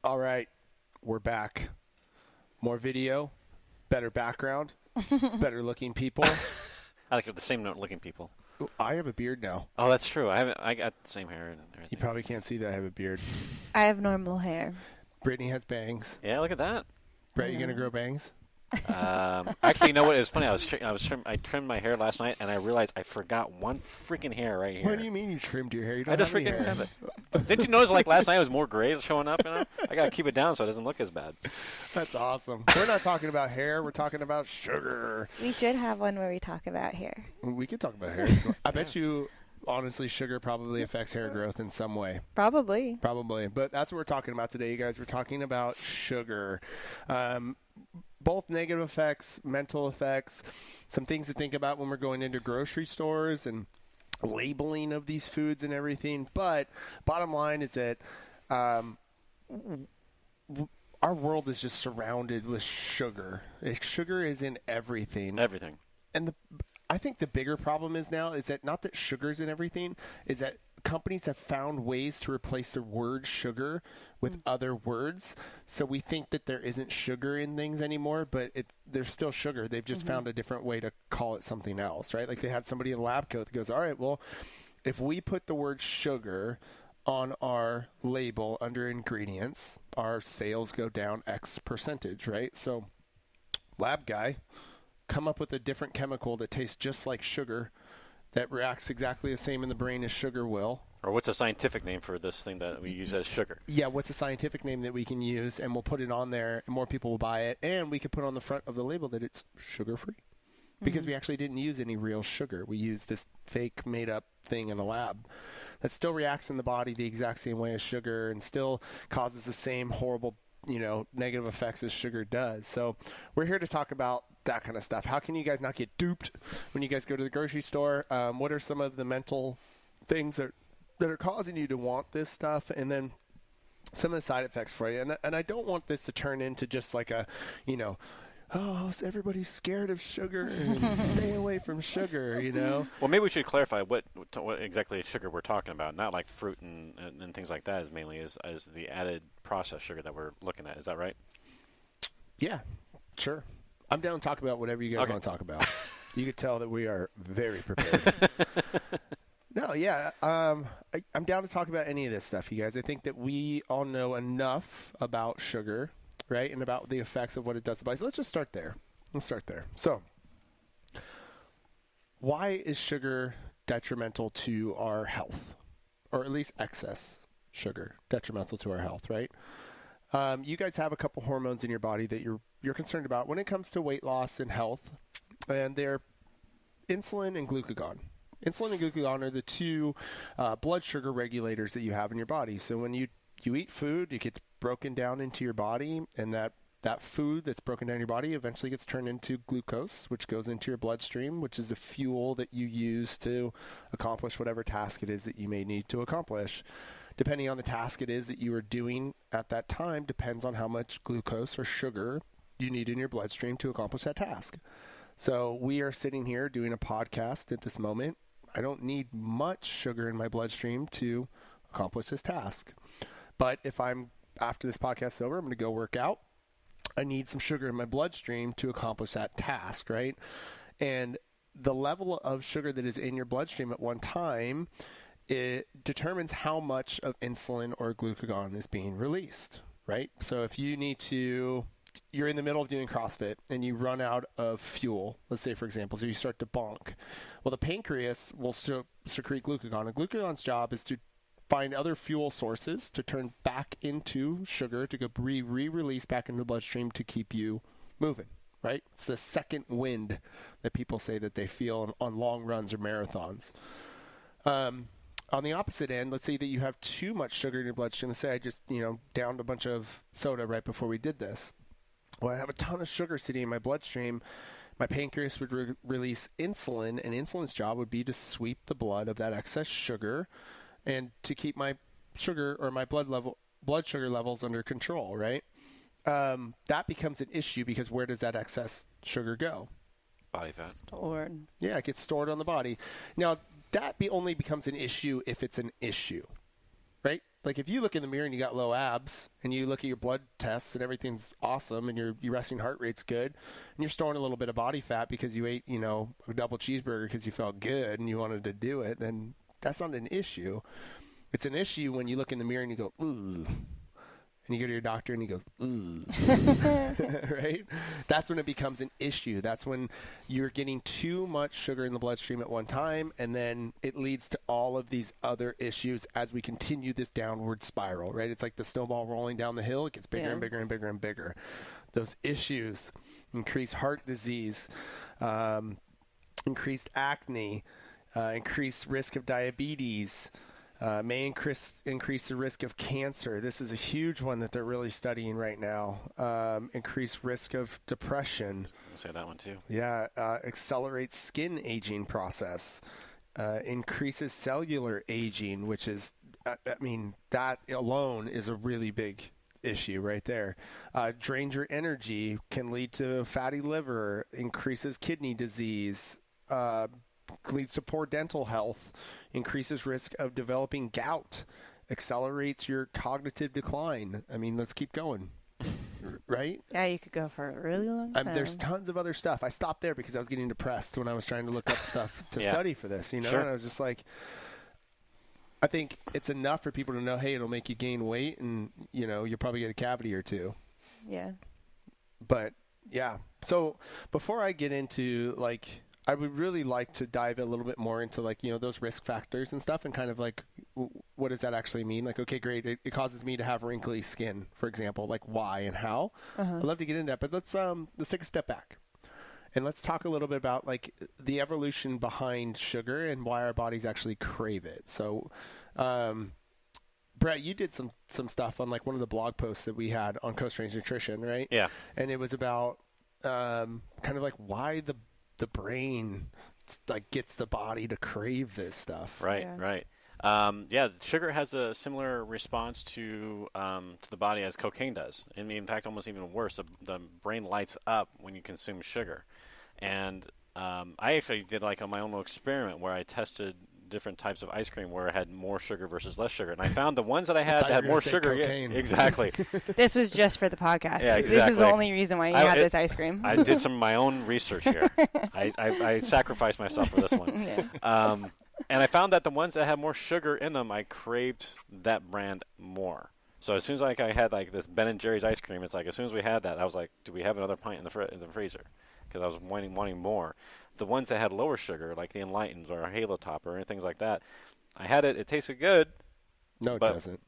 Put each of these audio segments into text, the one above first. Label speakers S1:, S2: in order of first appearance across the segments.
S1: All right, we're back. More video, better background, better looking people.
S2: I like the same looking people.
S1: I have a beard now.
S2: Oh, that's true. I got the same hair and everything.
S1: You probably can't see that I have a beard.
S3: I have normal hair.
S1: Brittany has bangs.
S2: Yeah, look at that.
S1: Brett, you gonna grow bangs?
S2: Actually, you know what? It was funny. I trimmed my hair last night, and I realized I forgot one freaking hair right here.
S1: What do you mean you trimmed your hair? You don't
S2: I just
S1: have any
S2: freaking
S1: hair.
S2: have it. Didn't you notice, like, last night it was more gray showing up? You know? I got to keep it down so it doesn't look as bad.
S1: That's awesome. We're not talking about hair. We're talking about sugar.
S3: We should have one where we talk about hair.
S1: We could talk about hair. I bet you, honestly, sugar probably affects hair growth in some way.
S3: Probably.
S1: But that's what we're talking about today, you guys. We're talking about sugar. Both negative effects, mental effects, some things to think about when we're going into grocery stores and labeling of these foods and everything. But bottom line is that our world is just surrounded with sugar. Sugar is in everything.
S2: Everything.
S1: And I think the bigger problem is now is that not that sugar's in everything, is that companies have found ways to replace the word sugar with other words. So we think that there isn't sugar in things anymore, but there's still sugar. They've just found a different way to call it something else, right? Like they had somebody in lab coat that goes, all right, well, if we put the word sugar on our label under ingredients, our sales go down X percentage, right? So lab guy, come up with a different chemical that tastes just like sugar that reacts exactly the same in the brain as sugar will.
S2: Or what's a scientific name for this thing that we use as sugar?
S1: Yeah, what's a scientific name that we can use, and we'll put it on there, and more people will buy it, and we could put on the front of the label that it's sugar-free. Because we actually didn't use any real sugar. We used this fake made-up thing in a lab that still reacts in the body the exact same way as sugar and still causes the same horrible, negative effects as sugar does. So we're here to talk about that kind of stuff. How can you guys not get duped when you guys go to the grocery store? What are some of the mental things that are causing you to want this stuff? And then some of the side effects for you. And I don't want this to turn into just like a, oh, so everybody's scared of sugar and stay away from sugar,
S2: Well, maybe we should clarify what exactly sugar we're talking about. Not like fruit and things like that, as the added processed sugar that we're looking at. Is that right?
S1: Yeah, sure. I'm down to talk about whatever you guys want to talk about. You could tell that we are very prepared. No, yeah. I'm down to talk about any of this stuff, you guys. I think that we all know enough about sugar, right, and about the effects of what it does to the body. So let's just start there. So why is sugar detrimental to our health, or at least excess sugar detrimental to our health, right? You guys have a couple hormones in your body that you're concerned about when it comes to weight loss and health, and they're insulin and glucagon. Insulin and glucagon are the two blood sugar regulators that you have in your body. So when you eat food, it gets broken down into your body, and that food that's broken down in your body eventually gets turned into glucose, which goes into your bloodstream, which is the fuel that you use to accomplish whatever task it is that you may need to accomplish. Depending on the task it is that you are doing at that time depends on how much glucose or sugar you need in your bloodstream to accomplish that task. So we are sitting here doing a podcast at this moment. I don't need much sugar in my bloodstream to accomplish this task. But if after this podcast is over, I'm going to go work out. I need some sugar in my bloodstream to accomplish that task, right? And the level of sugar that is in your bloodstream at one time, it determines how much of insulin or glucagon is being released, right? So if you're in the middle of doing CrossFit and you run out of fuel, let's say, for example, so you start to bonk. Well, the pancreas will secrete glucagon. And glucagon's job is to find other fuel sources to turn back into sugar to go re-release back into the bloodstream to keep you moving, right? It's the second wind that people say that they feel on long runs or marathons. On the opposite end, let's say that you have too much sugar in your bloodstream. Let's say I just, downed a bunch of soda right before we did this. Well, I have a ton of sugar sitting in my bloodstream. My pancreas would release insulin, and insulin's job would be to sweep the blood of that excess sugar and to keep my sugar or my blood sugar levels under control, right? That becomes an issue because where does that excess sugar go?
S2: Body fat.
S3: Stored.
S1: Yeah, it gets stored on the body. Now, that only becomes an issue if it's an issue, right? Like if you look in the mirror and you got low abs and you look at your blood tests and everything's awesome and your resting heart rate's good and you're storing a little bit of body fat because you ate, a double cheeseburger because you felt good and you wanted to do it, then that's not an issue. It's an issue when you look in the mirror and you go, ooh. And you go to your doctor and he goes, ooh. Right? That's when it becomes an issue. That's when you're getting too much sugar in the bloodstream at one time, and then it leads to all of these other issues as we continue this downward spiral, right? It's like the snowball rolling down the hill. It gets bigger and bigger and bigger and bigger. Those issues, increased heart disease, increased acne, increased risk of diabetes, may increase the risk of cancer. This is a huge one that they're really studying right now. Increased risk of depression.
S2: I'll say that one too.
S1: Yeah, accelerates skin aging process. Increases cellular aging, which is, that alone is a really big issue right there. Drains your energy, can lead to fatty liver, increases kidney disease, leads to poor dental health, increases risk of developing gout, accelerates your cognitive decline. Let's keep going. Right?
S3: Yeah, you could go for a really long time.
S1: There's tons of other stuff. I stopped there because I was getting depressed when I was trying to look up stuff to study for this,
S2: Sure.
S1: And I was just like, I think it's enough for people to know, hey, it'll make you gain weight and, you'll probably get a cavity or two.
S3: Yeah.
S1: But, yeah. So before I get into, I would really like to dive a little bit more into those risk factors and stuff and kind of what does that actually mean? Okay, great. It causes me to have wrinkly skin, for example, why and how. I'd love to get into that, but let's take a step back and let's talk a little bit about the evolution behind sugar and why our bodies actually crave it. So, Brett, you did some stuff on one of the blog posts that we had on Coast Range Nutrition, right?
S2: Yeah.
S1: And it was about kind of why the brain gets the body to crave this stuff.
S2: Right. Sugar has a similar response to the body as cocaine does. In fact, almost even worse. The brain lights up when you consume sugar. And I actually did on my own little experiment where I tested different types of ice cream where it had more sugar versus less sugar. And I found the ones that I had that had more sugar. Yeah, exactly.
S3: This was just for the podcast.
S2: Yeah, exactly.
S3: This is the only reason why you had this ice cream.
S2: I did some of my own research here. I sacrificed myself for this one.
S3: Yeah.
S2: And I found that the ones that had more sugar in them, I craved that brand more. So as soon as I had this Ben & Jerry's ice cream, it's as soon as we had that, I was like, do we have another pint in the freezer? Because I was wanting more. The ones that had lower sugar, like the Enlightens or Halo Top or things like that, I had it. It tasted good.
S1: No, it doesn't.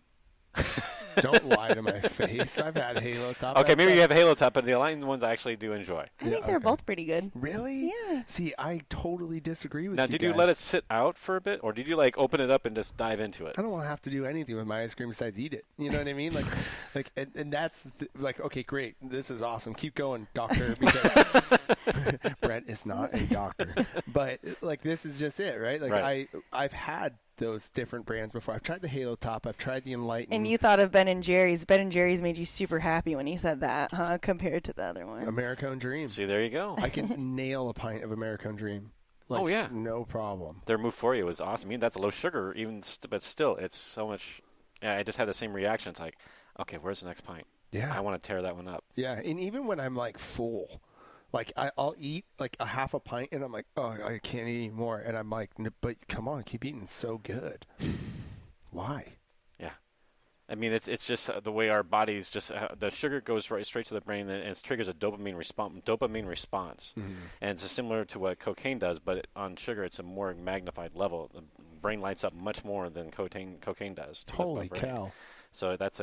S1: Don't lie to my face. I've had Halo Top.
S2: Okay, maybe you have Halo Top, but the Enlightened ones I actually do enjoy.
S3: I think they're both pretty good.
S1: Really?
S3: Yeah.
S1: See, I totally disagree with you.
S2: Now, did you let it sit out for a bit, or did you open it up and just dive into it?
S1: I don't want to have to do anything with my ice cream besides eat it. You know what I mean? And that's okay, great. This is awesome. Keep going, doctor. Because Brett is not a doctor, but this is just it, right?
S2: Right.
S1: I've had those different brands before. I've tried the Halo Top. I've tried the Enlightened.
S3: And you thought of Ben & Jerry's. Ben & Jerry's made you super happy when he said that, huh? Compared to the other ones.
S1: Americone Dream.
S2: See, there you go.
S1: I can nail a pint of Americone Dream.
S2: Oh, yeah.
S1: No problem.
S2: Their move for you was awesome. That's low sugar, but still, it's so much. Yeah, I just had the same reaction. It's okay, where's the next pint?
S1: Yeah.
S2: I want to tear that one up.
S1: Yeah, and even when I'm full, I'll eat a half a pint and I'm oh, I can't eat anymore. And I'm but come on, keep eating. It's so good. Why?
S2: Yeah. It's just the way our bodies the sugar goes straight to the brain and it triggers a dopamine response. Mm-hmm. And it's similar to what cocaine does, but on sugar, it's a more magnified level. The brain lights up much more than cocaine does.
S1: Holy cow.
S2: So that's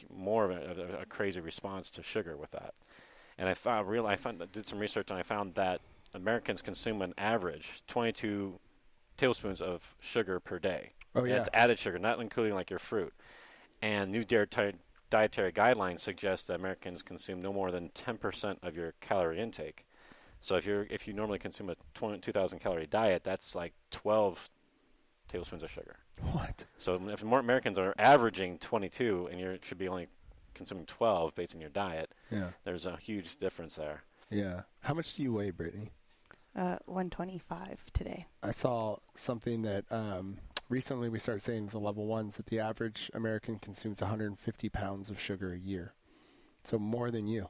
S2: more of a crazy response to sugar with that. And I did some research and I found that Americans consume an average 22 tablespoons of sugar per day.
S1: Oh, yeah.
S2: And it's added sugar, not including your fruit. And new dietary guidelines suggest that Americans consume no more than 10% of your calorie intake. So if you normally consume a 2,000 calorie diet, that's 12 tablespoons of sugar.
S1: What?
S2: So if more Americans are averaging 22 and you should be only consuming 12 based on your diet, there's a huge difference there.
S1: Yeah. How much do you weigh, Brittany?
S3: 125 today.
S1: I saw something that recently we started saying the level ones that the average American consumes 150 pounds of sugar a year. So more than you.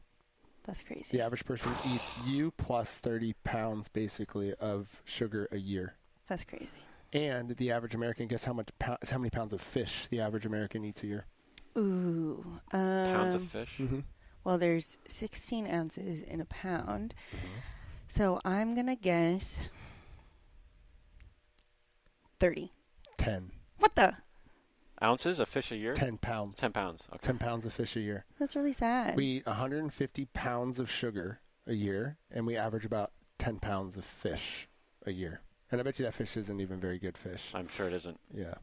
S3: That's crazy.
S1: The average person eats you plus 30 pounds basically of sugar a year.
S3: That's crazy.
S1: And the average American, guess how many pounds of fish the average American eats a year?
S3: Ooh.
S2: Pounds of fish?
S1: Mm-hmm.
S3: Well, there's 16 ounces in a pound. Mm-hmm. So I'm going to guess 30.
S1: 10.
S3: What the?
S2: Ounces of fish a year?
S1: 10 pounds.
S2: 10 pounds. Okay.
S1: 10 pounds of fish a year.
S3: That's really sad.
S1: We eat 150 pounds of sugar a year, and we average about 10 pounds of fish a year. And I bet you that fish isn't even very good fish.
S2: I'm sure it isn't.
S1: Yeah.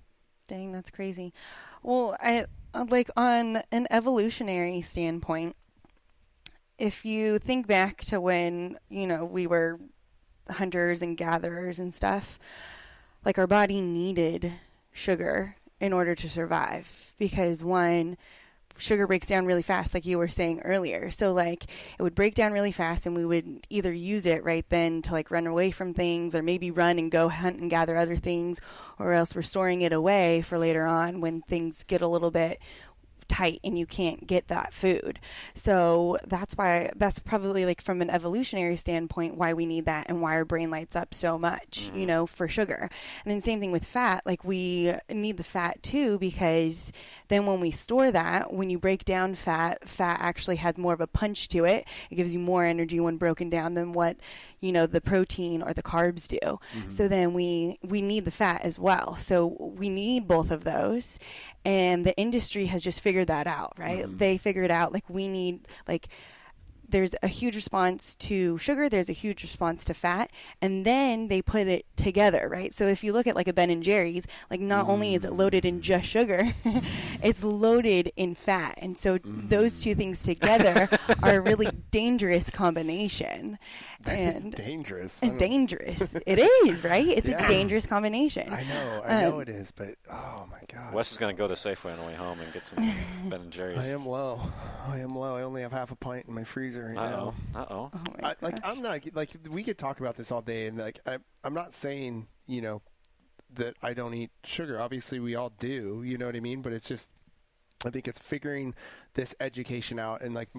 S3: Dang, that's crazy. Well, I like on an evolutionary standpoint, if you think back to when, we were hunters and gatherers and stuff, like our body needed sugar in order to survive because one, sugar breaks down really fast, like you were saying earlier. So like it would break down really fast and we would either use it right then to like run away from things or maybe run and go hunt and gather other things, or else we're storing it away for later on when things get a little bit tight and you can't get that food. So that's probably like from an evolutionary standpoint why we need that and why our brain lights up so much, for sugar. And then same thing with fat, like we need the fat too, because then when we store that, when you break down fat actually has more of a punch to it. It gives you more energy when broken down than what, the protein or the carbs do. Mm-hmm. So then we need the fat as well. So we need both of those. And the industry has just figured that out, right? Mm-hmm. They figured out there's a huge response to sugar, there's a huge response to fat, and then they put it together, right? So if you look at like a Ben & Jerry's, like not only is it loaded in just sugar, it's loaded in fat. And so those two things together are a really dangerous combination. And
S1: dangerous.
S3: Dangerous. It is, right? It's a dangerous combination.
S1: I know it is, but oh my God.
S2: Wes is going to go to Safeway on the way home and get some Ben & Jerry's.
S1: I am low. I only have half a pint in my freezer right now.
S2: Uh-oh.
S1: I'm not, like, we could talk about this all day, and like I'm not saying, that I don't eat sugar. Obviously we all do, you know what I mean? But it's just, I think it's figuring this education out, and like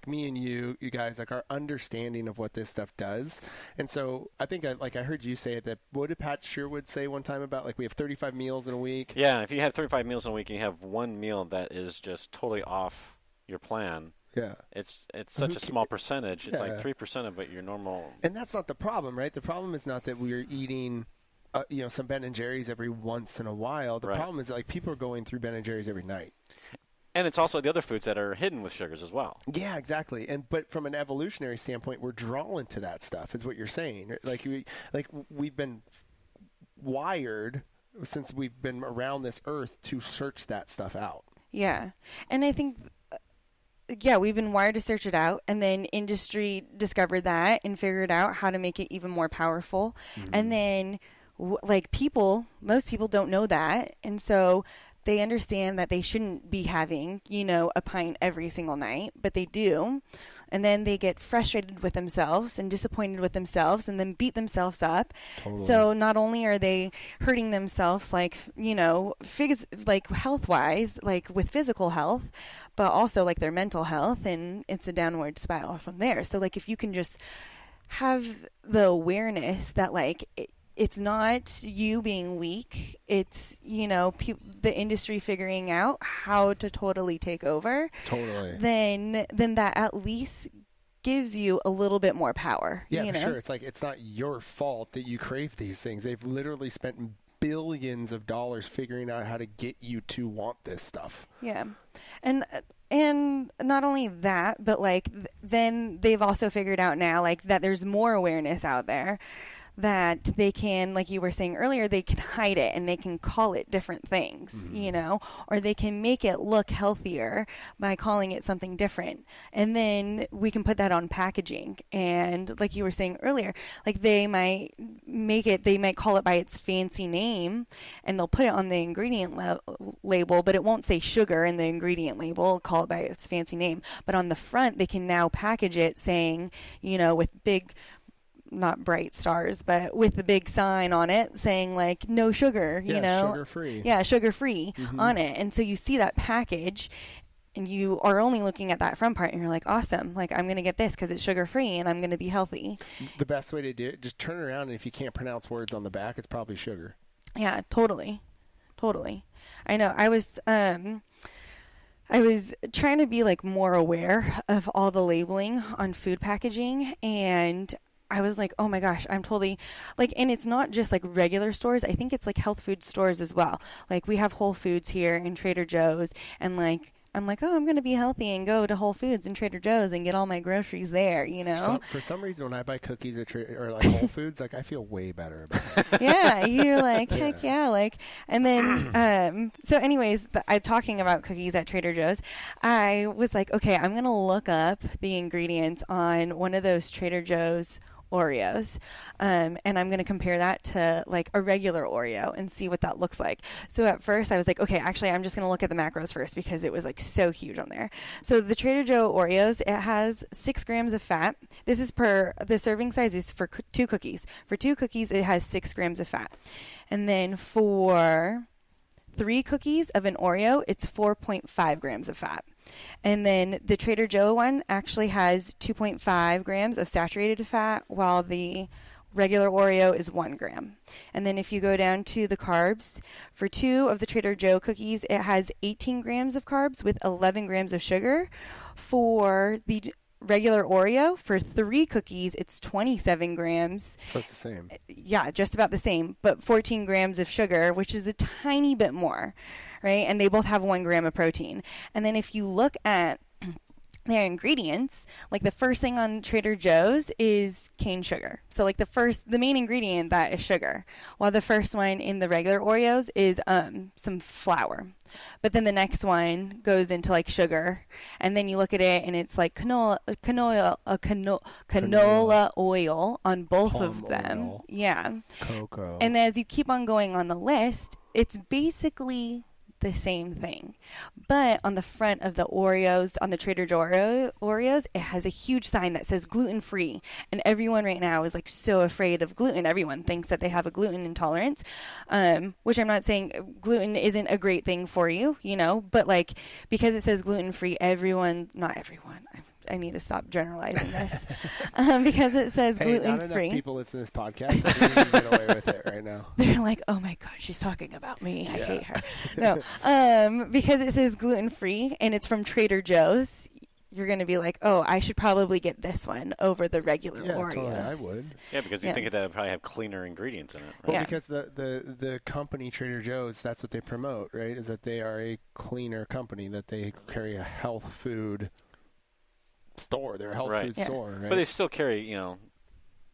S1: me and you guys, like our understanding of what this stuff does. And so I think I heard you say it, that what did Pat Sherwood say one time about like we have 35 meals in a week? Yeah,
S2: if you have 35 meals in a week and you have one meal that is just totally off your plan,
S1: yeah,
S2: it's such a small percentage. It's like 3% of it your normal.
S1: And that's not the problem, right? The problem is not that we're eating some Ben & Jerry's every once in a while. The problem is that, like, people are going through Ben & Jerry's every night.
S2: And it's also the other foods that are hidden with sugars as well.
S1: Yeah, exactly. But from an evolutionary standpoint, we're drawn to that stuff, is what you're saying. Like we've been wired since we've been around this earth to search that stuff out.
S3: Yeah. And I think we've been wired to search it out, and then industry discovered that and figured out how to make it even more powerful. Mm-hmm. And then most people don't know that. And so they understand that they shouldn't be having, a pint every single night, but they do. And then they get frustrated with themselves and disappointed with themselves and then beat themselves up. Totally. So not only are they hurting themselves, health-wise, like with physical health, but also like their mental health, and it's a downward spiral from there. So like if you can just have the awareness that it's not you being weak. It's, the industry figuring out how to totally take over.
S1: Totally.
S3: Then that at least gives you a little bit more power.
S1: Yeah, for sure. It's like, it's not your fault that you crave these things. They've literally spent billions of dollars figuring out how to get you to want this stuff.
S3: Yeah. And not only that, but then they've also figured out now that there's more awareness out there, that they can, like you were saying earlier, they can hide it and they can call it different things, or they can make it look healthier by calling it something different. And then we can put that on packaging. And like you were saying earlier, they might call it by its fancy name, and they'll put it on the ingredient label, but it won't say sugar in the ingredient label, call it by its fancy name. But on the front, they can now package it saying, with big not bright stars, but with the big sign on it saying like no sugar, you know,
S1: sugar free.
S3: Yeah, sugar free on it. And so you see that package and you are only looking at that front part and you're like, awesome, like I'm going to get this because it's sugar free and I'm going to be healthy.
S1: The best way to do it, just turn around, and if you can't pronounce words on the back, it's probably sugar.
S3: Yeah, totally. I know. I was trying to be like more aware of all the labeling on food packaging, and I was like, oh my gosh, I'm totally like, and it's not just like regular stores. I think it's like health food stores as well. Like we have Whole Foods here and Trader Joe's, and like I'm like, oh, I'm going to be healthy and go to Whole Foods and Trader Joe's and get all my groceries there, you know?
S1: For some reason, when I buy cookies at or like Whole Foods, like I feel way better about it.
S3: Yeah, you're like, heck yeah. Like, and then, so anyways, I'm talking about cookies at Trader Joe's. I was like, okay, I'm going to look up the ingredients on one of those Trader Joe's Oreos, and I'm going to compare that to like a regular Oreo and see what that looks like. So at first I was like, okay, actually I'm just going to look at the macros first because it was like so huge on there. So the Trader Joe Oreos, it has 6 grams of fat. This is the serving size is for 2 cookies. For 2 cookies, it has 6 grams of fat. And then for 3 cookies of an Oreo, it's 4.5 grams of fat. And then the Trader Joe one actually has 2.5 grams of saturated fat, while the regular Oreo is 1 gram. And then if you go down to the carbs, for 2 of the Trader Joe cookies, it has 18 grams of carbs with 11 grams of sugar. For the regular Oreo, for 3 cookies, it's 27 grams.
S1: So it's the same.
S3: Yeah, just about the same, but 14 grams of sugar, which is a tiny bit more, right? And they both have 1 gram of protein. And then if you look at their ingredients, like the first thing on Trader Joe's is cane sugar. So like the main ingredient that is sugar, while the first one in the regular Oreos is some flour. But then the next one goes into like sugar, and then you look at it and it's like canola oil on both
S1: Palm
S3: of them.
S1: oil.
S3: Yeah.
S1: Cocoa.
S3: And as you keep on going on the list, it's basically the same thing. But on the front of the Oreos, on the Trader Joe Oreos, it has a huge sign that says gluten-free. And everyone right now is like so afraid of gluten. Everyone thinks that they have a gluten intolerance, which I'm not saying gluten isn't a great thing for you, you know, but like because it says gluten-free, not everyone. I need to stop generalizing this because it says gluten-free.
S1: Not enough people listen to this podcast. So we can get away with it right now.
S3: They're like, oh my God, she's talking about me. I hate her. No, because it says gluten-free and it's from Trader Joe's, you're going to be like, oh, I should probably get this one over the regular Oreos.
S1: Totally, I would.
S2: Yeah, because you think that would probably have cleaner ingredients in it. Right?
S1: Well, because the company Trader Joe's, that's what they promote, right? Is that they are a cleaner company, that they carry a health food store. They're a health food store, right?
S2: But they still carry,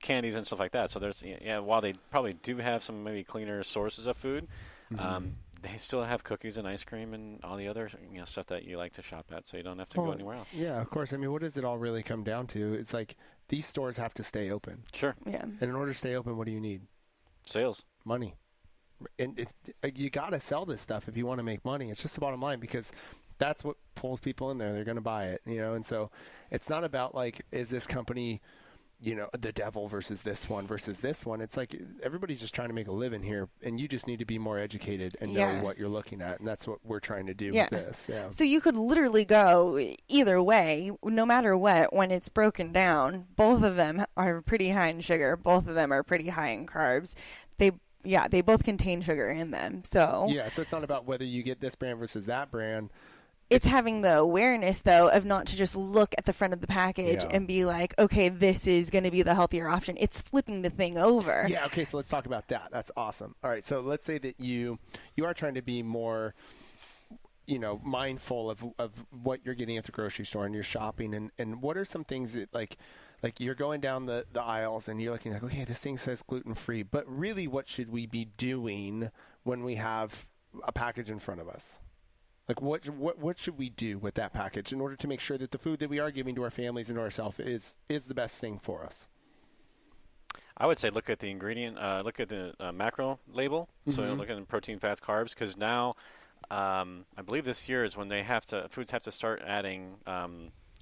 S2: candies and stuff like that. So there's, while they probably do have some maybe cleaner sources of food, they still have cookies and ice cream and all the other, stuff that you like to shop at, so you don't have to go anywhere else.
S1: Yeah, of course. I mean, what does it all really come down to? It's like these stores have to stay open.
S2: Sure.
S3: Yeah.
S1: And in order to stay open, what do you need?
S2: Sales.
S1: Money. And you got to sell this stuff if you want to make money. It's just the bottom line, because that's what pulls people in there. They're going to buy it, and so it's not about like, is this company, the devil versus this one. It's like everybody's just trying to make a living here, and you just need to be more educated and know what you're looking at, and that's what we're trying to do with this. Yeah. So
S3: you could literally go either way, no matter what. When it's broken down, both of them are pretty high in sugar. Both of them are pretty high in carbs. They both contain sugar in them. So
S1: so it's not about whether you get this brand versus that brand.
S3: It's having the awareness, though, of not to just look at the front of the package and be like, okay, this is going to be the healthier option. It's flipping the thing over.
S1: Yeah, okay, so let's talk about that. That's awesome. All right, so let's say that you are trying to be more, mindful of what you're getting at the grocery store and you're shopping. And what are some things that, like you're going down the aisles and you're looking like, okay, this thing says gluten-free. But really, what should we be doing when we have a package in front of us? Like, what should we do with that package in order to make sure that the food that we are giving to our families and to ourselves is the best thing for us?
S2: I would say look at the ingredient, look at the macro label. So look at the protein, fats, carbs, because now I believe this year is when foods have to start adding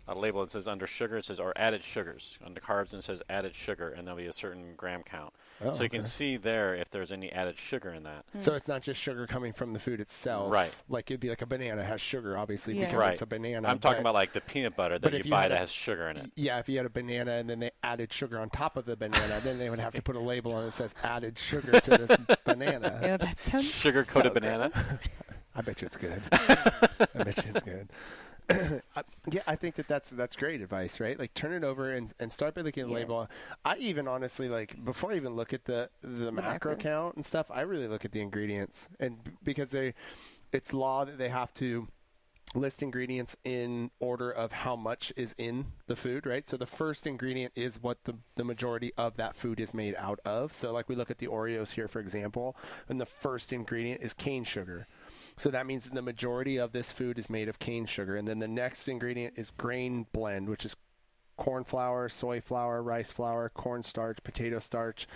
S2: a label that says under sugar, it says, or added sugars. Under carbs, and it says added sugar, and there'll be a certain gram count.
S1: Oh,
S2: so you can see there if there's any added sugar in that.
S1: So it's not just sugar coming from the food itself.
S2: Right.
S1: Like it'd be like a banana has sugar, obviously,
S3: Yeah.
S1: because
S2: Right.
S1: it's a banana.
S2: I'm talking about like the peanut butter that
S1: if
S2: you
S1: you
S2: buy
S1: had
S2: that
S1: a-
S2: has sugar in it.
S1: Yeah, if you had a banana and then they added sugar on top of the banana, then they would have to put a label on it that says added sugar to this banana.
S3: Yeah, that sounds
S2: Sugar-coated
S3: so
S2: banana.
S3: gross.
S1: I bet you it's good. I bet you it's good. I think that's great advice, right? Like turn it over and start by looking at the label. I even honestly, like before I even look at the macro
S3: macros.
S1: count and stuff, I really look at the ingredients, and because it's law that they have to list ingredients in order of how much is in the food, right? So the first ingredient is what the majority of that food is made out of. So like we look at the Oreos here, for example, and the first ingredient is cane sugar. So that means that the majority of this food is made of cane sugar. And then the next ingredient is grain blend, which is corn flour, soy flour, rice flour, cornstarch, potato starch,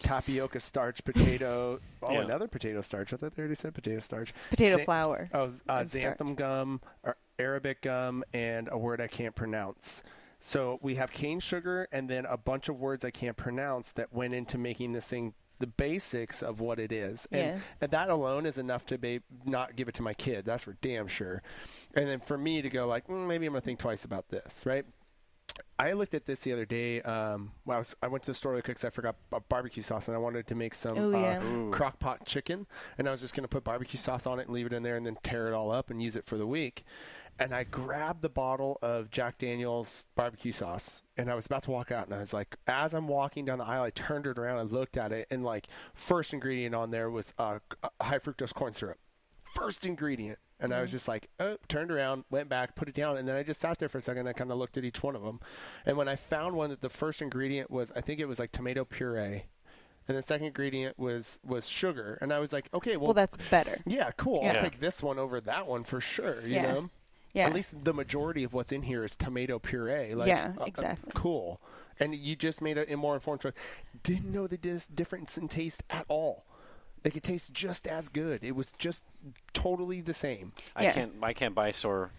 S1: tapioca starch, potato. Oh,
S2: Yeah.
S1: another potato starch. I thought they already said potato starch.
S3: Potato flour.
S1: Oh,
S3: and starch.
S1: xanthan gum, or Arabic gum, and a word I can't pronounce. So we have cane sugar and then a bunch of words I can't pronounce that went into making this thing the basics of what it is. And that alone is enough to not give it to my kid. That's for damn sure. And then for me to go like, maybe I'm going to think twice about this, right? I looked at this the other day. I went to the store really quick because I forgot barbecue sauce, and I wanted to make some crock pot chicken. And I was just going to put barbecue sauce on it and leave it in there and then tear it all up and use it for the week. And I grabbed the bottle of Jack Daniel's barbecue sauce, and I was about to walk out, and I was like, as I'm walking down the aisle, I turned it around and looked at it, and like first ingredient on there was high fructose corn syrup. First ingredient. And I was just like, turned around, went back, put it down, and then I just sat there for a second and I kind of looked at each one of them. And when I found one that the first ingredient was, I think it was like tomato puree, and the second ingredient was sugar, and I was like, okay, well
S3: that's better.
S1: Yeah, cool.
S3: Yeah.
S1: I'll take this one over that one for sure, you know?
S3: Yeah.
S1: At least the majority of what's in here is tomato puree. Like,
S3: Yeah, exactly.
S1: Cool. And you just made a more informed choice. Didn't know the difference in taste at all. Like it tastes just as good. It was just totally the same.
S2: I can't buy store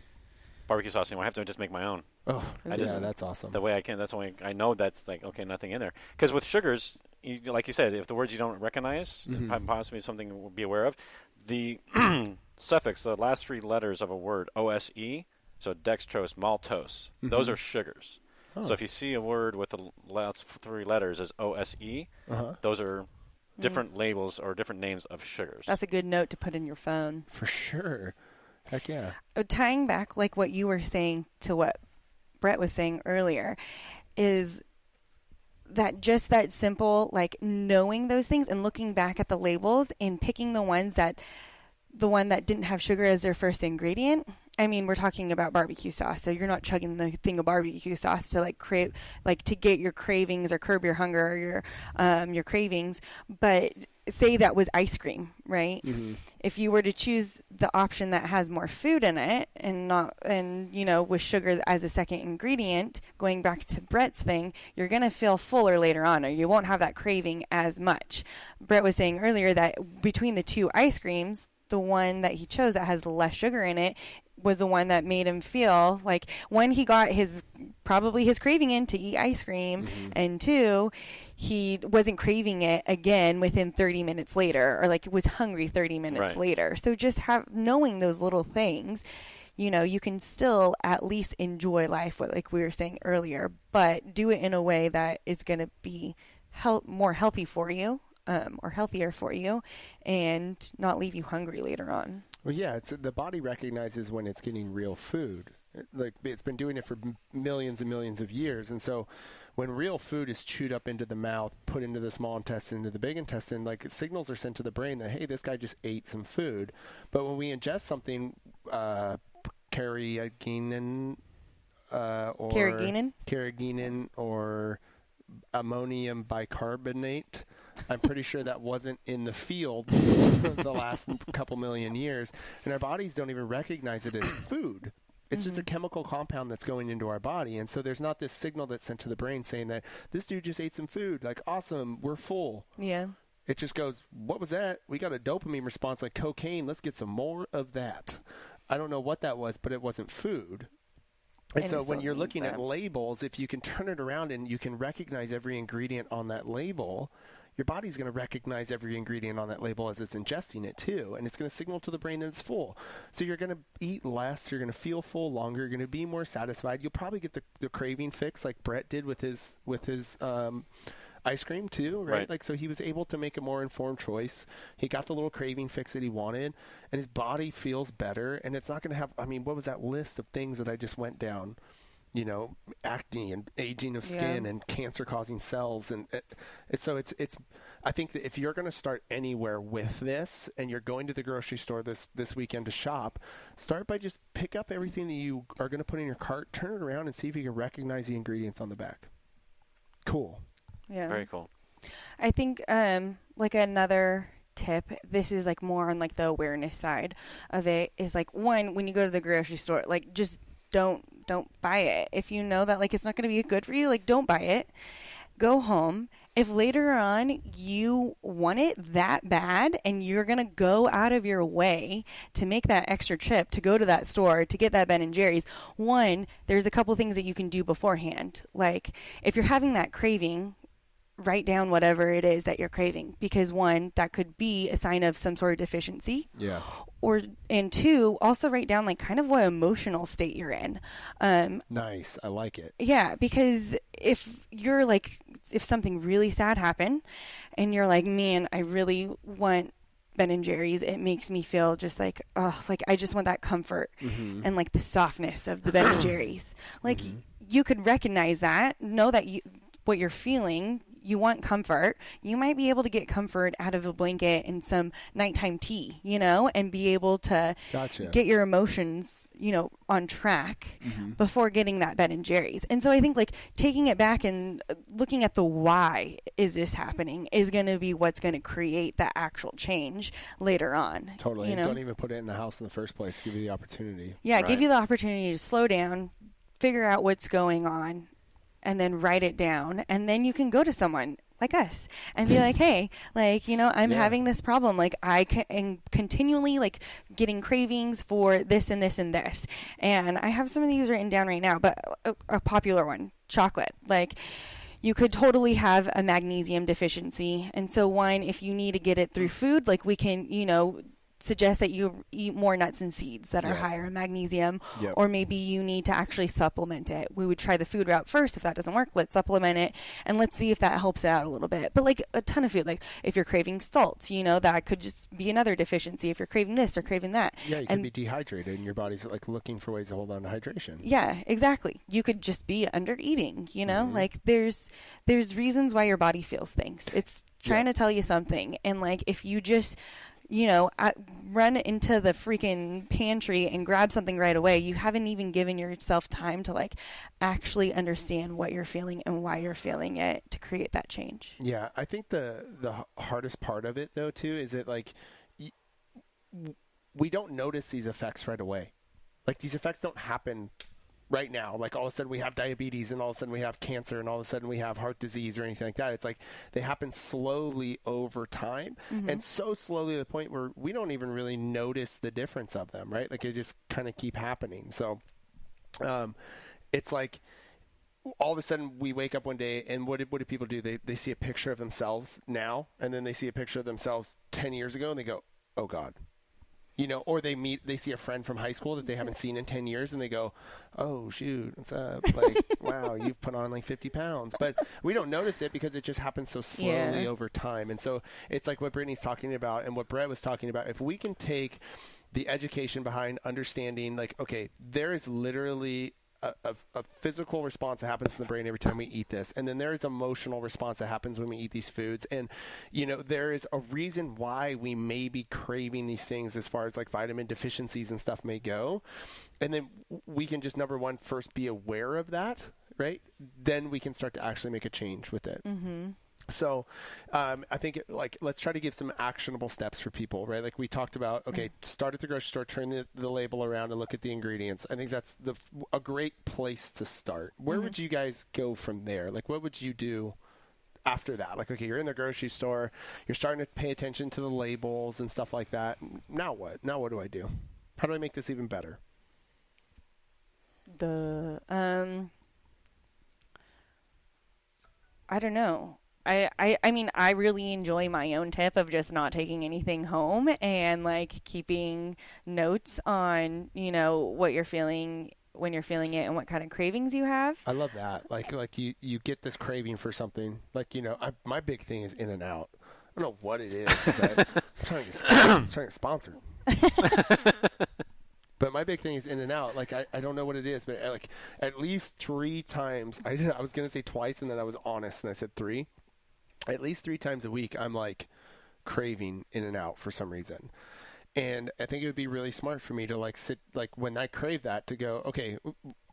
S2: barbecue sauce anymore. I have to just make my own.
S1: Oh,
S2: yeah,
S1: that's awesome.
S2: The way I can, that's the way I know that's like, okay, nothing in there. Because with sugars, like you said, if the words you don't recognize, possibly something we'll be aware of, the suffix, the last three letters of a word, OSE, so dextrose, maltose, those are sugars.
S1: Oh.
S2: So if you see a word with the last three letters as OSE, those are different labels or different names of sugars.
S3: That's a good note to put in your phone.
S1: For sure. Heck yeah.
S3: Tying back like what you were saying to what Brett was saying earlier is that just that simple, like knowing those things and looking back at the labels and picking the one that didn't have sugar as their first ingredient. I mean, we're talking about barbecue sauce, so you're not chugging the thing of barbecue sauce to to get your cravings or curb your hunger or your cravings. But say that was ice cream, right? Mm-hmm. If you were to choose the option that has more food in it and with sugar as a second ingredient, going back to Brett's thing, you're going to feel fuller later on, or you won't have that craving as much. Brett was saying earlier that between the two ice creams, the one that he chose that has less sugar in it was the one that made him feel like, one, he got probably his craving in to eat ice cream, and two, he wasn't craving it again within 30 minutes later, or like was hungry 30 minutes later. So just knowing those little things, you can still at least enjoy life, like we were saying earlier, but do it in a way that is going to be more healthy for you. Or healthier for you, and not leave you hungry later on.
S1: Well, yeah, the body recognizes when it's getting real food. Like it's been doing it for millions and millions of years, and so when real food is chewed up into the mouth, put into the small intestine, into the big intestine, like signals are sent to the brain that, hey, this guy just ate some food. But when we ingest something, carrageenan or ammonium bicarbonate, I'm pretty sure that wasn't in the fields the last couple million years, and our bodies don't even recognize it as food. It's just a chemical compound that's going into our body, and so there's not this signal that's sent to the brain saying that this dude just ate some food, like, awesome, we're full.
S3: Yeah.
S1: It just goes, what was that? We got a dopamine response like cocaine, let's get some more of that. I don't know what that was, but it wasn't food. And so when you're looking at labels, if you can turn it around and you can recognize every ingredient on that label, your body's going to recognize every ingredient on that label as it's ingesting it too. And it's going to signal to the brain that it's full. So you're going to eat less. You're going to feel full longer. You're going to be more satisfied. You'll probably get the craving fix like Brett did with his ice cream too, right? Like, so he was able to make a more informed choice. He got the little craving fix that he wanted, and his body feels better. And it's not going to have, I mean, what was that list of things that I just went down? You know, acne and aging of skin and cancer causing cells. And so it's, I think that if you're going to start anywhere with this and you're going to the grocery store this weekend to shop, start by just pick up everything that you are going to put in your cart, turn it around and see if you can recognize the ingredients on the back. Cool.
S3: Yeah.
S2: Very cool.
S3: I think like another tip, this is like more on like the awareness side of it, is like, one, when you go to the grocery store, like just don't buy it. If you know that like it's not going to be good for you, like don't buy it. Go home. If later on you want it that bad and you're going to go out of your way to make that extra trip to go to that store to get that Ben & Jerry's, one, there's a couple things that you can do beforehand. Like if you're having that craving, write down whatever it is that you're craving, because one, that could be a sign of some sort of deficiency.
S1: Yeah.
S3: And two, also write down like kind of what emotional state you're in.
S1: Nice. I like it.
S3: Yeah, because if you're like, if something really sad happened and you're like, man, I really want Ben & Jerry's, it makes me feel just like, oh, like I just want that comfort and like the softness of the Ben & Jerry's. Like you could recognize that, know that what you're feeling, you want comfort. You might be able to get comfort out of a blanket and some nighttime tea, you know, and be able to get your emotions, you know, on track before getting that Ben & Jerry's. And so I think like taking it back and looking at the why is this happening is going to be what's going to create that actual change later on.
S1: Totally.
S3: You know?
S1: Don't even put it in the house in the first place. Give you the opportunity.
S3: Yeah, give you the opportunity to slow down, figure out what's going on, and then write it down. And then you can go to someone like us and be like, hey, like, you know, I'm having this problem. Like I am continually like getting cravings for this and this and this. And I have some of these written down right now, but a popular one, chocolate. Like you could totally have a magnesium deficiency. And so one, if you need to get it through food, like we can, you know, suggest that you eat more nuts and seeds that are higher in magnesium, or maybe you need to actually supplement it. We would try the food route first. If that doesn't work, let's supplement it and let's see if that helps it out a little bit. But like a ton of food, like if you're craving salt, you know, that could just be another deficiency. If you're craving this or craving that.
S1: Yeah, you could be dehydrated and your body's like looking for ways to hold on to hydration.
S3: Yeah, exactly. You could just be under eating, you know, like there's reasons why your body feels things. It's trying to tell you something. And like, if you just, you know, run into the freaking pantry and grab something right away, you haven't even given yourself time to like actually understand what you're feeling and why you're feeling it to create that change.
S1: Yeah, I think the hardest part of it though too is that like we don't notice these effects right away. Like these effects don't happen right now. Like all of a sudden we have diabetes and all of a sudden we have cancer and all of a sudden we have heart disease or anything like that. It's like they happen slowly over time and so slowly to the point where we don't even really notice the difference of them, right? Like they just kind of keep happening. So it's like all of a sudden we wake up one day and what do people do? They see a picture of themselves now and then they see a picture of themselves 10 years ago and they go, oh God. You know, or they see a friend from high school that they haven't seen in 10 years and they go, oh, shoot, what's up? Like, wow, you've put on like 50 pounds. But we don't notice it because it just happens so slowly over time. And so it's like what Brittany's talking about and what Brett was talking about. If we can take the education behind understanding, like, okay, there is literally a physical response that happens in the brain every time we eat this. And then there is emotional response that happens when we eat these foods. And, you know, there is a reason why we may be craving these things as far as like vitamin deficiencies and stuff may go. And then we can just, number one, first be aware of that, right? Then we can start to actually make a change with it. So I think let's try to give some actionable steps for people, right? Like we talked about, okay, start at the grocery store, turn the label around and look at the ingredients. I think that's a great place to start. Where would you guys go from there? Like what would you do after that? Like, okay, you're in the grocery store, you're starting to pay attention to the labels and stuff like that. Now what? Now what do I do? How do I make this even better?
S3: I don't know. I mean, I really enjoy my own tip of just not taking anything home and like keeping notes on, what you're feeling when you're feeling it and what kind of cravings you have.
S1: I love that. Like you get this craving for something. Like, my big thing is In-N-Out. I don't know what it is, but I'm trying to get sponsored. But my big thing is In-N-Out. Like, I don't know what it is, but like at least 3 times. I was going to say twice, and then I was honest, and I said 3. At least 3 times a week, I'm like craving In-N-Out for some reason. And I think it would be really smart for me to like sit, like when I crave that, to go, okay,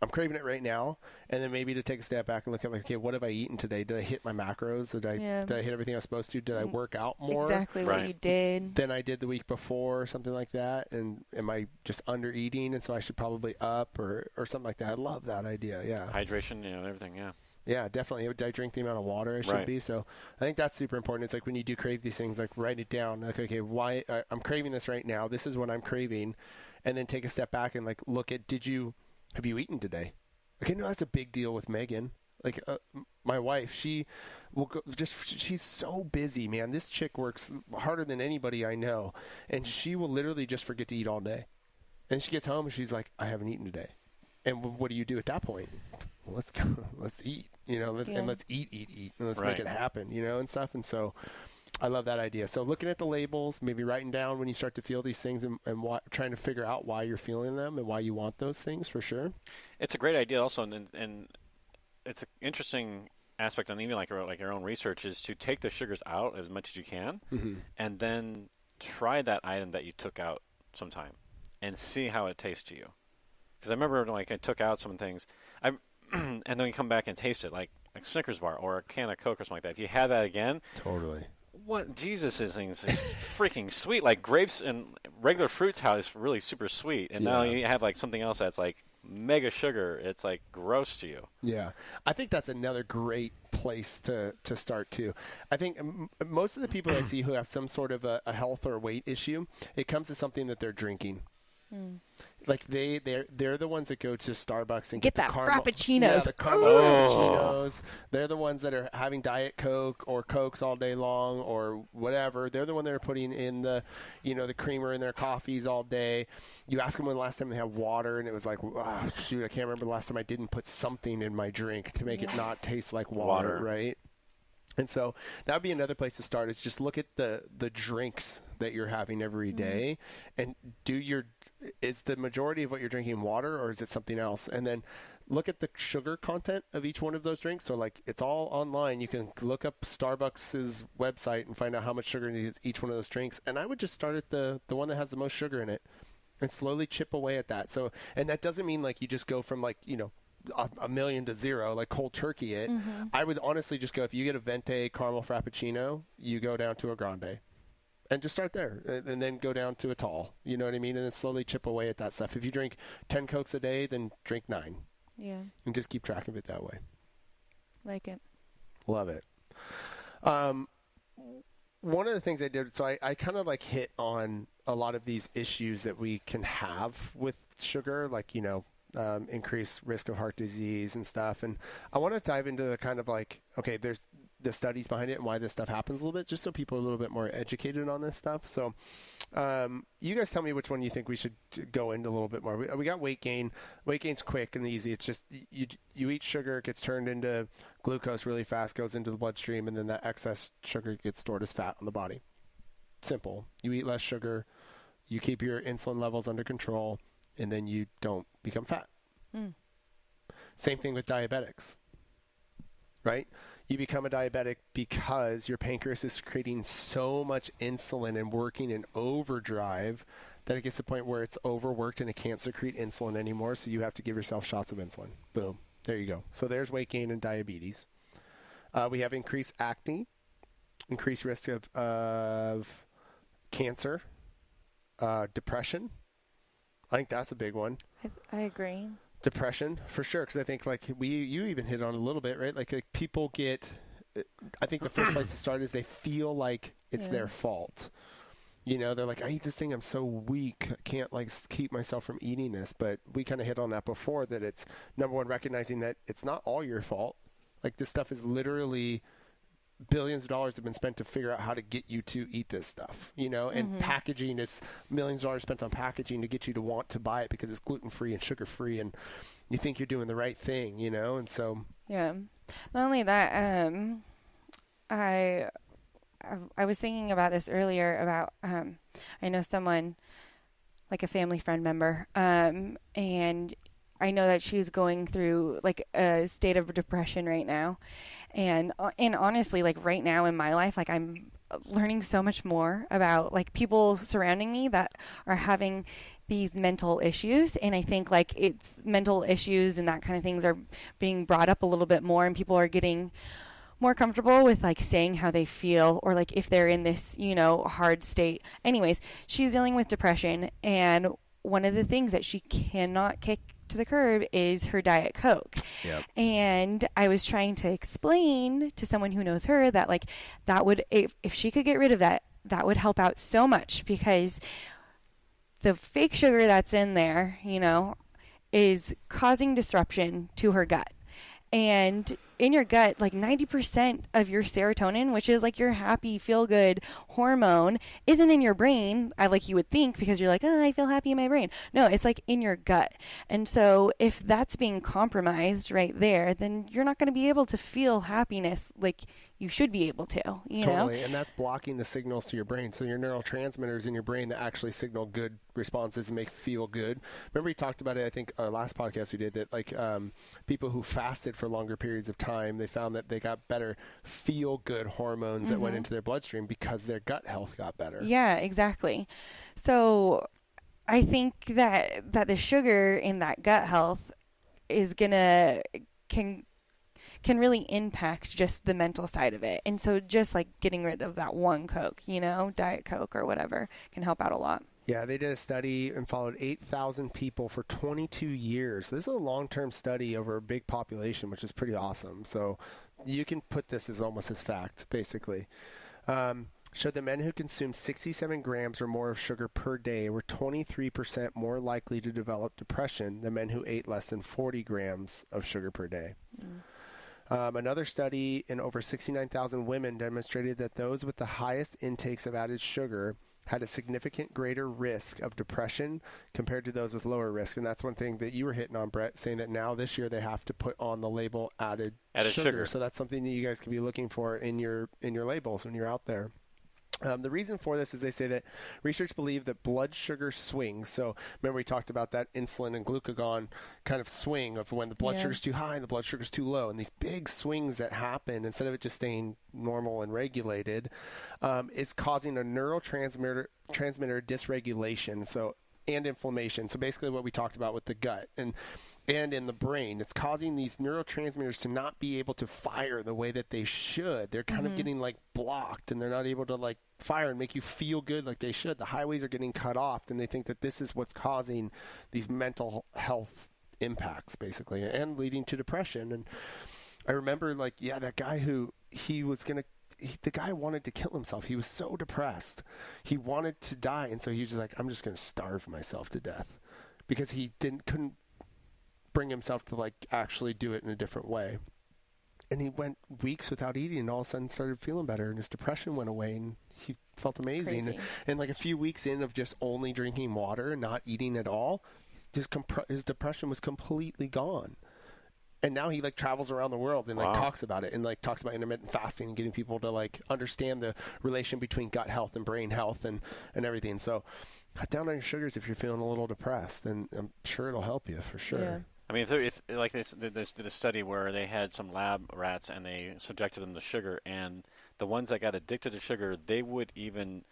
S1: I'm craving it right now. And then maybe to take a step back and look at like, okay, what have I eaten today? Did I hit my macros? Did I hit everything I was supposed to? Did I work out more?
S3: Exactly what you did.
S1: Than I did the week before, or something like that. And am I just under eating? And so I should probably up or something like that. I love that idea. Yeah.
S2: Hydration, everything. Yeah.
S1: Yeah, definitely. Did I drink the amount of water I should be? So I think that's super important. It's like when you do crave these things, like write it down. Like, okay, why I'm craving this right now. This is what I'm craving. And then take a step back and like look at, have you eaten today? Okay, no, that's a big deal with Megan. Like my wife, she will go, she's so busy, man. This chick works harder than anybody I know. And she will literally just forget to eat all day. And she gets home and she's like, I haven't eaten today. And what do you do at that point? Well, let's go, let's eat, and let's eat, and let's make it happen, and stuff. And so I love that idea. So looking at the labels, maybe writing down when you start to feel these things and trying to figure out why you're feeling them and why you want those things, for sure.
S2: It's a great idea also. And it's an interesting aspect on even like our own research is to take the sugars out as much as you can and then try that item that you took out sometime and see how it tastes to you. Because I remember like I took out some things, and then you come back and taste it, like Snickers bar or a can of Coke or something like that. If you have that again,
S1: totally.
S2: What Jesus, this thing is freaking sweet. Like grapes and regular fruit is really super sweet, and now you have like something else that's like mega sugar. It's like gross to you.
S1: Yeah, I think that's another great place to start too. I think most of the people I see who have some sort of a health or weight issue, it comes to something that they're drinking. Like they're the ones that go to Starbucks and get
S3: that
S1: caramel,
S3: frappuccinos.
S1: Yeah, the caramel frappuccinos. They're the ones that are having Diet Coke or Cokes all day long or whatever. They're the one that are putting in the creamer in their coffees all day. You ask them when the last time they had water, and it was like, oh, shoot, I can't remember the last time I didn't put something in my drink to make it not taste like water, right? And so that would be another place to start, is just look at the drinks that you're having every day and is the majority of what you're drinking water or is it something else? And then look at the sugar content of each one of those drinks. So like it's all online. You can look up Starbucks' website and find out how much sugar is each one of those drinks. And I would just start at the one that has the most sugar in it and slowly chip away at that. So, and that doesn't mean like you just go from like, a million to zero, like cold turkey it. I would honestly just go, if you get a Venti caramel frappuccino, you go down to a grande and just start there and then go down to a tall, you know what I mean? And then slowly chip away at that stuff. If you drink 10 Cokes a day, then drink 9.
S3: Yeah.
S1: And just keep track of it that way.
S3: Like it.
S1: Love it. One of the things I did, so I kind of like hit on a lot of these issues that we can have with sugar, like, increased risk of heart disease and stuff. And I want to dive into the kind of like, okay, there's the studies behind it and why this stuff happens a little bit, just so people are a little bit more educated on this stuff. So you guys tell me which one you think we should go into a little bit more. We got weight gain. Weight gain's quick and easy. It's just you eat sugar, it gets turned into glucose really fast, goes into the bloodstream, and then that excess sugar gets stored as fat on the body. Simple. You eat less sugar, you keep your insulin levels under control, and then you don't become fat. Same thing with diabetics, right? You become a diabetic because your pancreas is creating so much insulin and working in overdrive that it gets to the point where it's overworked and it can't secrete insulin anymore, so you have to give yourself shots of insulin. Boom. There you go. So there's weight gain and diabetes. We have increased acne, increased risk of cancer, depression. I think that's a big one.
S3: I agree.
S1: Depression, for sure, because I think like you even hit on a little bit, right? Like people get, I think the first place to start is they feel like it's their fault. You know, they're like, I eat this thing, I'm so weak, I can't like keep myself from eating this. But we kind of hit on that before, that it's, number one, recognizing that it's not all your fault. Like, this stuff is literally billions of dollars have been spent to figure out how to get you to eat this stuff, you know, and packaging is millions of dollars spent on packaging to get you to want to buy it because it's gluten-free and sugar-free, and you think you're doing the right thing, you know. And so,
S3: yeah, not only that, I was thinking about this earlier about, I know someone, like a family friend member, and I know that she's going through like a state of depression right now. And honestly, like right now in my life, like I'm learning so much more about like people surrounding me that are having these mental issues. And I think like it's mental issues and that kind of things are being brought up a little bit more, and people are getting more comfortable with like saying how they feel, or like if they're in this, you know, hard state. Anyways, she's dealing with depression, and one of the things that she cannot kick to the curb is her Diet Coke.
S1: Yep.
S3: And I was trying to explain to someone who knows her that like that would, if she could get rid of that, that would help out so much, because the fake sugar that's in there, you know, is causing disruption to her gut. And in your gut, like 90% of your serotonin, which is like your happy, feel good hormone, isn't in your brain, like you would think, because you're like, oh, I feel happy in my brain. No, it's like in your gut. And so if that's being compromised right there, then you're not going to be able to feel happiness like you should be able to, you know?
S1: Totally, and that's blocking the signals to your brain. So your neurotransmitters in your brain that actually signal good responses and make feel good. Remember, we talked about it, I think, last podcast we did, that like people who fasted for longer periods of time, they found that they got better feel-good hormones that went into their bloodstream because their gut health got better.
S3: Yeah, exactly. So I think that the sugar in that gut health is can really impact just the mental side of it. And so just like getting rid of that one Coke, you know, Diet Coke or whatever, can help out a lot.
S1: Yeah, they did a study and followed 8,000 people for 22 years. This is a long-term study over a big population, which is pretty awesome. So you can put this as almost as fact, basically. Showed that men who consumed 67 grams or more of sugar per day were 23% more likely to develop depression than men who ate less than 40 grams of sugar per day. Another study in over 69,000 women demonstrated that those with the highest intakes of added sugar had a significant greater risk of depression compared to those with lower risk. And that's one thing that you were hitting on, Brett, saying that now this year they have to put on the label added sugar. So that's something that you guys can be looking for in your labels when you're out there. The reason for this is they say that research believe that blood sugar swings. So remember we talked about that insulin and glucagon kind of swing of when the blood sugar is too high and the blood sugar is too low. And these big swings that happen, instead of it just staying normal and regulated, is causing a neurotransmitter dysregulation. And inflammation. So basically what we talked about with the gut and in the brain, it's causing these neurotransmitters to not be able to fire the way that they should. They're kind of getting like blocked, and they're not able to like fire and make you feel good like they should. The highways are getting cut off, and they think that this is what's causing these mental health impacts basically, and leading to depression. And I remember that guy who the guy wanted to kill himself. He was so depressed. He wanted to die. And so he was just like, I'm just going to starve myself to death, because he couldn't bring himself to like actually do it in a different way. And he went weeks without eating, and all of a sudden started feeling better, and his depression went away, and he felt amazing. And like a few weeks in of just only drinking water and not eating at all, his depression was completely gone. And now he like travels around the world and like talks about it, and like talks about intermittent fasting and getting people to like understand the relation between gut health and brain health and everything. So cut down on your sugars if you're feeling a little depressed, and I'm sure it'll help you for sure.
S3: Yeah.
S2: I mean, if like they did a study where they had some lab rats and they subjected them to sugar, and the ones that got addicted to sugar, they would even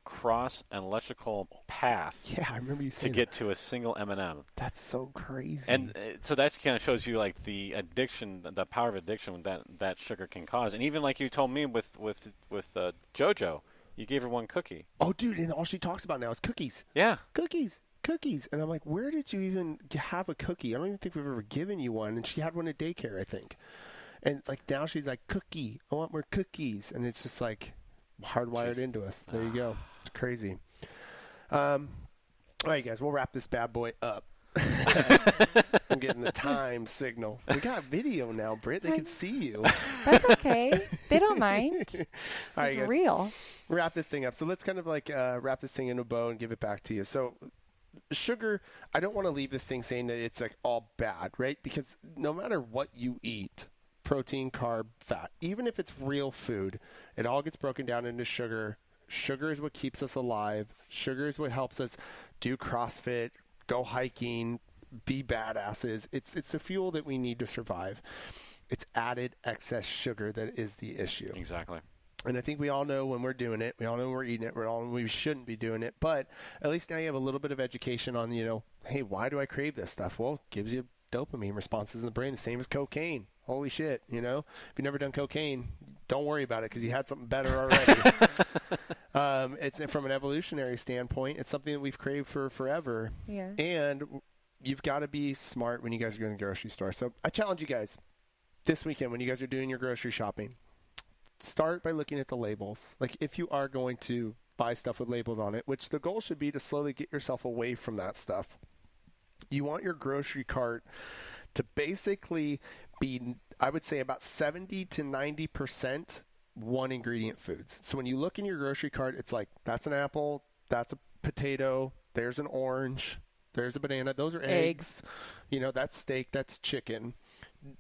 S2: cross an electrical path.
S1: Yeah, I remember you saying
S2: to get to a single M&M.
S1: That's so crazy.
S2: And so that kind of shows you like the addiction, the power of addiction that sugar can cause. And even like you told me with JoJo, you gave her one cookie.
S1: Oh, dude, and all she talks about now is cookies.
S2: Yeah,
S1: cookies. And I'm like, where did you even have a cookie? I don't even think we've ever given you one. And she had one at daycare, I think. And like now she's like, cookie, I want more cookies. And it's just like hardwired into us. There you go. Crazy. All right, guys, we'll wrap this bad boy up. I'm getting the time signal. We got video now, Britt. They can see you.
S3: That's okay. They don't mind.
S1: All right,
S3: It's
S1: guys,
S3: real.
S1: wrap this thing up. So let's kind of like wrap this thing in a bow and give it back to you. So sugar, I don't want to leave this thing saying that it's like all bad, right? Because no matter what you eat, protein, carb, fat, even if it's real food, it all gets broken down into sugar. Sugar is what keeps us alive. Sugar is what helps us do CrossFit, go hiking, be badasses. It's the fuel that we need to survive. It's added excess sugar that is the issue.
S2: Exactly.
S1: And I think we all know when we're doing it. We all know when we're eating it. We all know we shouldn't be doing it. But at least now you have a little bit of education on, hey, why do I crave this stuff? Well, it gives you dopamine responses in the brain, the same as cocaine. Holy shit, If you've never done cocaine, don't worry about it because you had something better already. It's from an evolutionary standpoint, it's something that we've craved for forever.
S3: Yeah.
S1: And you've got to be smart when you guys are going to the grocery store. So I challenge you guys this weekend when you guys are doing your grocery shopping, start by looking at the labels. Like if you are going to buy stuff with labels on it, which the goal should be to slowly get yourself away from that stuff. You want your grocery cart to basically be, I would say, about 70 to 90% one ingredient foods. So when you look in your grocery cart, it's like, that's an apple, that's a potato, there's an orange, there's a banana, those are eggs. That's steak, that's chicken.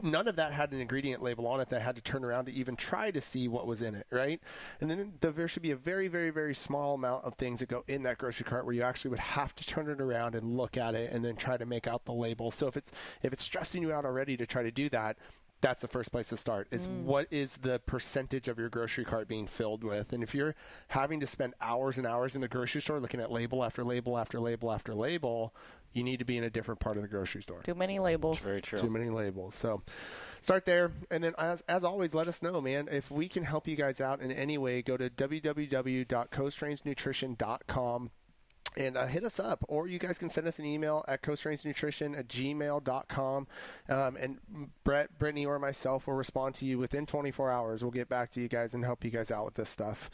S1: None of that had an ingredient label on it that I had to turn around to even try to see what was in it, right? And then there should be a very, very, very small amount of things that go in that grocery cart where you actually would have to turn it around and look at it and then try to make out the label. So if it's stressing you out already to try to do that, that's the first place to start is what is the percentage of your grocery cart being filled with? And if you're having to spend hours and hours in the grocery store looking at label after label after label after label, you need to be in a different part of the grocery store.
S3: Too many labels.
S2: Very true.
S1: Too many labels. So start there. And then as always, let us know, man. If we can help you guys out in any way, go to www.coastrangenutrition.com. And hit us up, or you guys can send us an email at coastrangenutrition@gmail.com. And Brittany, or myself will respond to you within 24 hours. We'll get back to you guys and help you guys out with this stuff.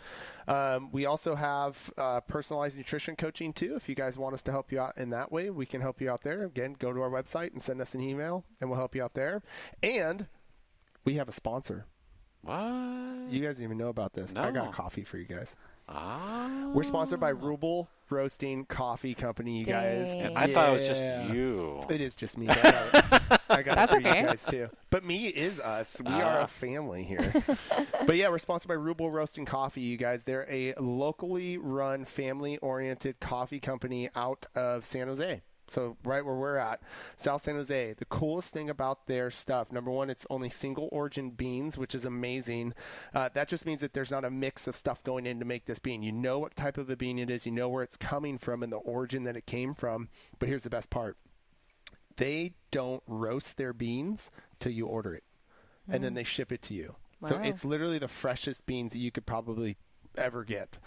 S1: We also have personalized nutrition coaching, too. If you guys want us to help you out in that way, we can help you out there. Again, go to our website and send us an email, and we'll help you out there. And we have a sponsor.
S2: What?
S1: You guys didn't even know about this.
S2: No.
S1: I got coffee for you guys.
S2: Ah.
S1: We're sponsored by Ruble Roasting Coffee Company, you guys.
S3: Dang.
S2: I thought it was just you.
S1: It is just me. I got
S3: That's
S1: it for
S3: okay.
S1: you guys, too. But me is us. We are a family here. But, yeah, we're sponsored by Ruble Roasting Coffee, you guys. They're a locally run, family-oriented coffee company out of San Jose. So right where we're at, South San Jose. The coolest thing about their stuff, number one, it's only single origin beans, which is amazing. That just means that there's not a mix of stuff going in to make this bean. You know what type of a bean it is. You know where it's coming from and the origin that it came from. But here's the best part. They don't roast their beans till you order it, and then they ship it to you.
S3: Wow.
S1: So it's literally the freshest beans that you could probably ever get.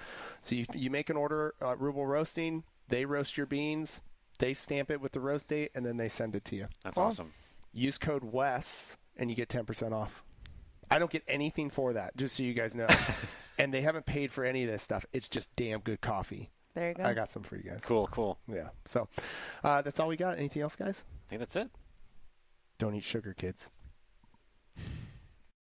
S1: So you make an order at Ruble Roasting. They roast your beans. They stamp it with the roast date, and then they send it to you.
S2: That's awesome.
S1: Use code WES, and you get 10% off. I don't get anything for that, just so you guys know. And they haven't paid for any of this stuff. It's just damn good coffee.
S3: There you go.
S1: I got some for you guys.
S2: Cool.
S1: Yeah. So that's all we got. Anything else, guys?
S2: I think that's it.
S1: Don't eat sugar, kids.